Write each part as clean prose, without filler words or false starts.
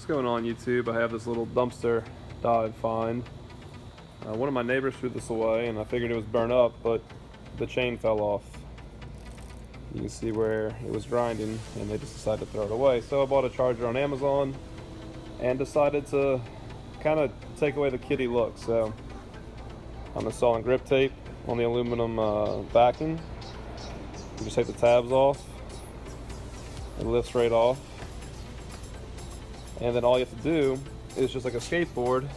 What's going on YouTube? I have this little dumpster dive find. One of my neighbors threw this away and I figured it was burnt up, but the chain fell off. You can see where it was grinding and they just decided to throw it away. So I bought a charger on Amazon and decided to kind of take away the kiddie look. So I'm installing grip tape on the aluminum backing. You just take the tabs off. It lifts right off. And then all you have to do is just like a skateboard,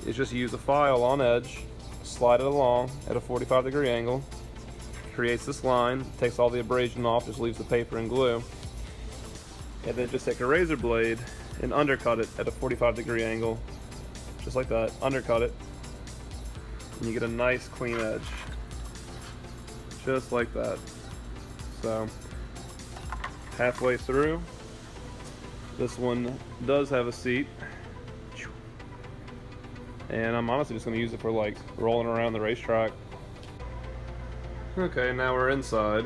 is just use a file on edge, slide it along at a 45-degree angle, creates this line, takes all the abrasion off, just leaves the paper and glue, and then just take a razor blade and undercut it at a 45-degree angle, just like that, undercut it, and you get a nice clean edge, just like that. So, halfway through, this one does have a seat, and I'm honestly just going to use it for like rolling around the racetrack. Okay, now we're inside.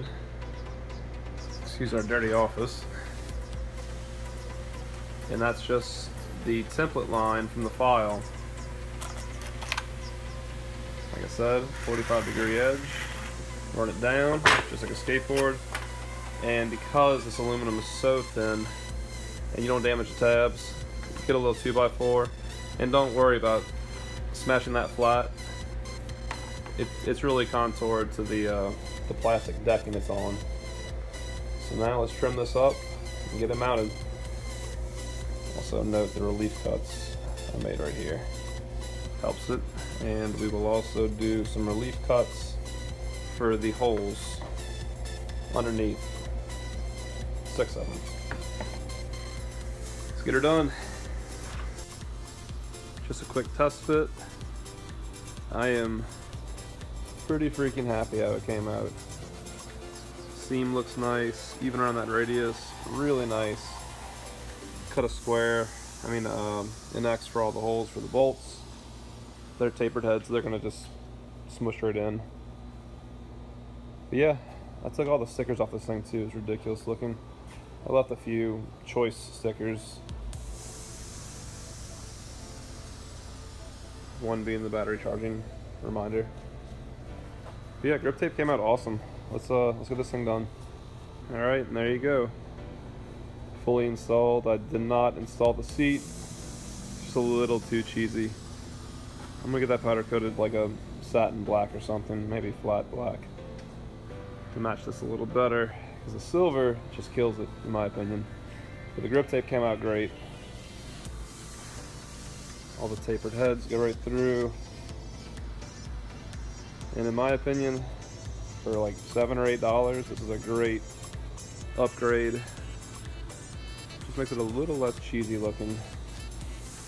Excuse our dirty office. And that's just the template line from the file. Like I said, 45-degree edge. Run it down, just like a skateboard. And because this aluminum is so thin, and you don't damage the tabs, get a little 2x4, and don't worry about smashing that flat. It's really contoured to the plastic decking it's on. So now let's trim this up and get it mounted. Also note the relief cuts I made right here. Helps it. And we will also do some relief cuts for the holes underneath. 6 of them. Let's get her done. Just a quick test fit. I am pretty freaking happy how it came out. Seam looks nice, even around that radius, really nice. Cut a square, an X for all the holes for the bolts. They're tapered heads, so they're gonna just smush right in. But yeah, I took all the stickers off this thing too. It's ridiculous looking. I left a few choice stickers. One being the battery charging reminder. But yeah, grip tape came out awesome. Let's get this thing done. All right, and there you go. Fully installed. I did not install the seat. Just a little too cheesy. I'm gonna get that powder coated like a satin black or something, maybe flat black, to match this a little better, because the silver just kills it in my opinion. But the grip tape came out great. All the tapered heads go right through. And in my opinion, for like $7 or $8, this is a great upgrade. Just makes it a little less cheesy looking.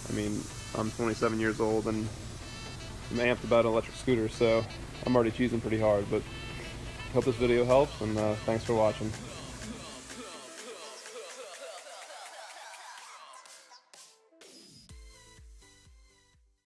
I mean, I'm 27 years old and I'm amped about an electric scooter, so I'm already cheesing pretty hard, but I hope this video helps, and thanks for watching.